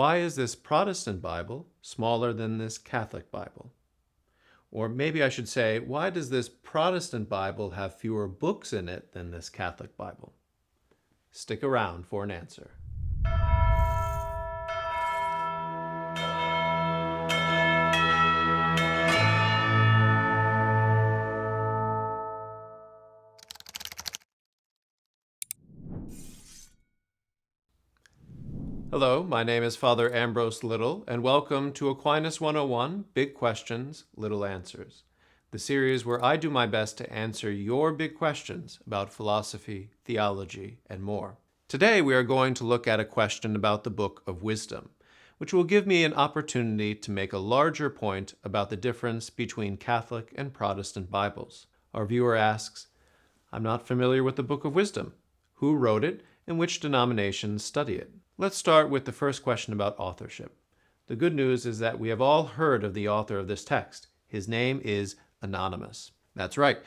Why is this Protestant Bible smaller than this Catholic Bible? Or maybe I should say, why does this Protestant Bible have fewer books in it than this Catholic Bible? Stick around for an answer. Hello, my name is Father Ambrose Little, and welcome to Aquinas 101, Big Questions, Little Answers, the series where I do my best to answer your big questions about philosophy, theology, and more. Today we are going to look at a question about the Book of Wisdom, which will give me an opportunity to make a larger point about the difference between Catholic and Protestant Bibles. Our viewer asks, I'm not familiar with the Book of Wisdom. Who wrote it, and which denominations study it? Let's start with the first question about authorship. The good news is that we have all heard of the author of this text. His name is anonymous. That's right.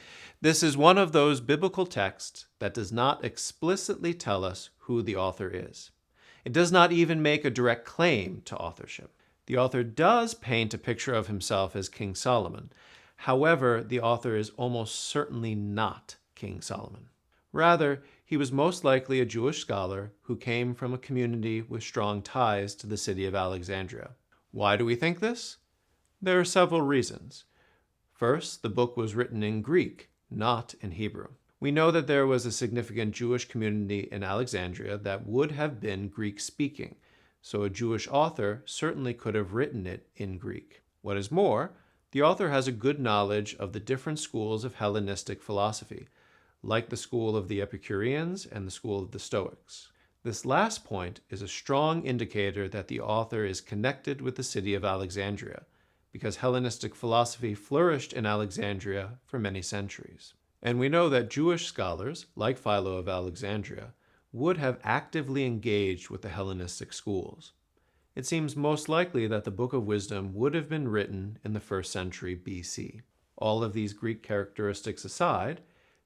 This is one of those biblical texts that does not explicitly tell us who the author is. It does not even make a direct claim to authorship. The author does paint a picture of himself as King Solomon. However, the author is almost certainly not King Solomon. Rather, he was most likely a Jewish scholar who came from a community with strong ties to the city of Alexandria. Why do we think this? There are several reasons. First, the book was written in Greek, not in Hebrew. We know that there was a significant Jewish community in Alexandria that would have been Greek-speaking, so a Jewish author certainly could have written it in Greek. What is more, the author has a good knowledge of the different schools of Hellenistic philosophy, like the school of the Epicureans and the school of the Stoics. This last point is a strong indicator that the author is connected with the city of Alexandria, because Hellenistic philosophy flourished in Alexandria for many centuries. And we know that Jewish scholars, like Philo of Alexandria, would have actively engaged with the Hellenistic schools. It seems most likely that the Book of Wisdom would have been written in the 1st century BC. All of these Greek characteristics aside,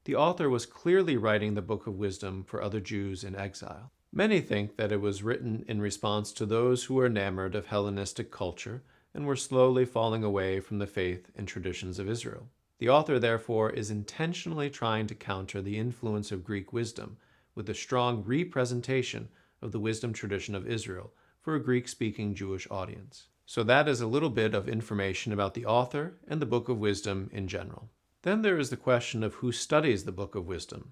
the author was clearly writing the Book of Wisdom for other Jews in exile. Many think that it was written in response to those who were enamored of Hellenistic culture and were slowly falling away from the faith and traditions of Israel. The author, therefore, is intentionally trying to counter the influence of Greek wisdom with a strong representation of the wisdom tradition of Israel for a Greek-speaking Jewish audience. So that is a little bit of information about the author and the Book of Wisdom in general. Then there is the question of who studies the Book of Wisdom.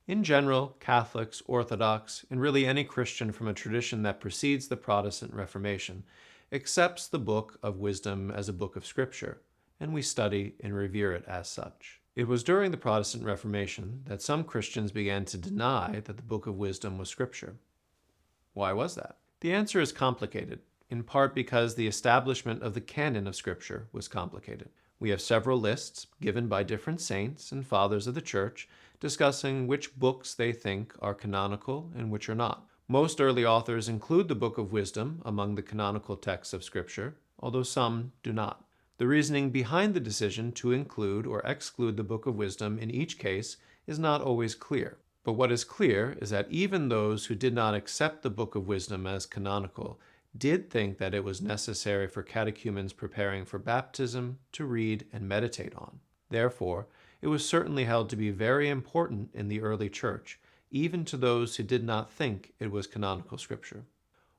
In general, Catholics, Orthodox, and really any Christian from a tradition that precedes the Protestant Reformation accepts the Book of Wisdom as a book of Scripture, and we study and revere it as such. It was during the Protestant Reformation that some Christians began to deny that the Book of Wisdom was Scripture. Why was that? The answer is complicated, in part because the establishment of the canon of Scripture was complicated. We have several lists given by different saints and fathers of the Church discussing which books they think are canonical and which are not. Most early authors include the Book of Wisdom among the canonical texts of Scripture, although some do not. The reasoning behind the decision to include or exclude the Book of Wisdom in each case is not always clear. But what is clear is that even those who did not accept the Book of Wisdom as canonical did think that it was necessary for catechumens preparing for baptism to read and meditate on. Therefore, it was certainly held to be very important in the early church, even to those who did not think it was canonical scripture.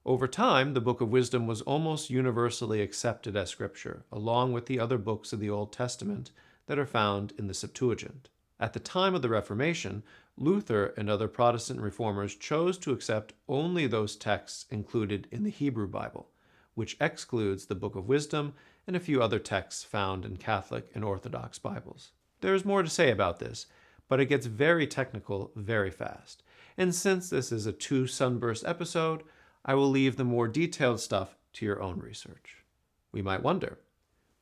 Over time, the Book of Wisdom was almost universally accepted as scripture, along with the other books of the Old Testament that are found in the Septuagint. At the time of the Reformation, Luther and other Protestant reformers chose to accept only those texts included in the Hebrew Bible, which excludes the Book of Wisdom and a few other texts found in Catholic and Orthodox Bibles. There is more to say about this, but it gets very technical very fast. And since this is a 2 sunburst episode, I will leave the more detailed stuff to your own research. We might wonder,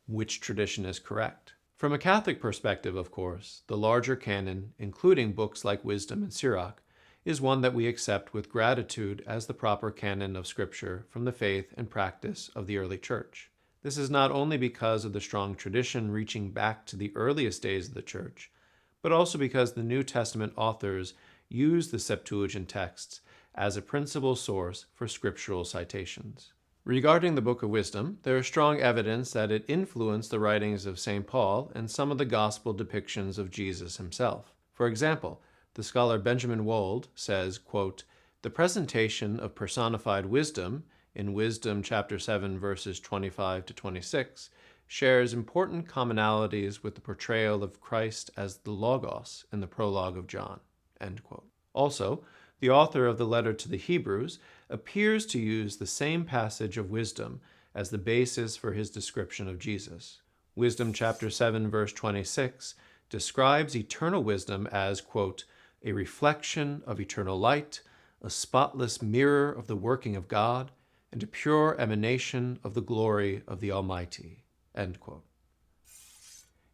which tradition is correct? From a Catholic perspective, of course, the larger canon, including books like Wisdom and Sirach, is one that we accept with gratitude as the proper canon of Scripture from the faith and practice of the early Church. This is not only because of the strong tradition reaching back to the earliest days of the Church, but also because the New Testament authors use the Septuagint texts as a principal source for scriptural citations. Regarding the Book of Wisdom, there is strong evidence that it influenced the writings of St. Paul and some of the gospel depictions of Jesus himself. For example, the scholar Benjamin Wold says, quote, "The presentation of personified wisdom in Wisdom chapter 7 verses 25 to 26 shares important commonalities with the portrayal of Christ as the Logos in the prologue of John." End quote. Also, the author of the letter to the Hebrews appears to use the same passage of wisdom as the basis for his description of Jesus. Wisdom chapter 7 verse 26 describes eternal wisdom as, quote, "a reflection of eternal light, a spotless mirror of the working of God, and a pure emanation of the glory of the Almighty." End quote.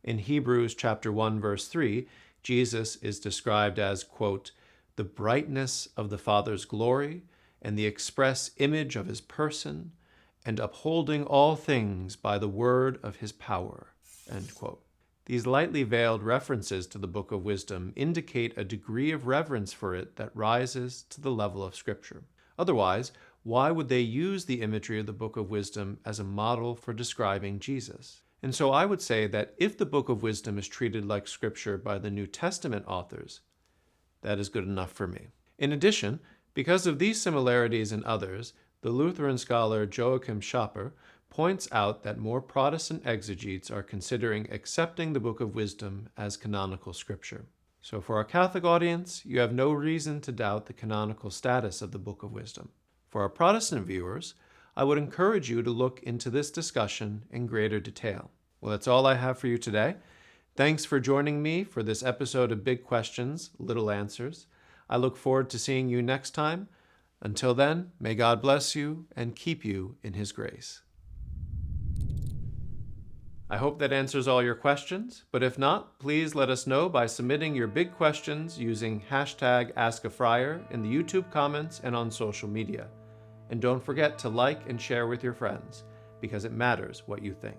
In Hebrews chapter 1 verse 3, Jesus is described as, quote, "the brightness of the Father's glory and the express image of his person, and upholding all things by the word of his power." End quote. These lightly veiled references to the Book of Wisdom indicate a degree of reverence for it that rises to the level of Scripture. Otherwise, why would they use the imagery of the Book of Wisdom as a model for describing Jesus? And so I would say that if the Book of Wisdom is treated like Scripture by the New Testament authors, that is good enough for me. In addition, because of these similarities and others, the Lutheran scholar Joachim Schapper points out that more Protestant exegetes are considering accepting the Book of Wisdom as canonical Scripture. So for our Catholic audience, you have no reason to doubt the canonical status of the Book of Wisdom. For our Protestant viewers, I would encourage you to look into this discussion in greater detail. Well, that's all I have for you today. Thanks for joining me for this episode of Big Questions, Little Answers. I look forward to seeing you next time. Until then, may God bless you and keep you in His grace. I hope that answers all your questions, but if not, please let us know by submitting your big questions using hashtag #AskAFriar in the YouTube comments and on social media. And don't forget to like and share with your friends, because it matters what you think.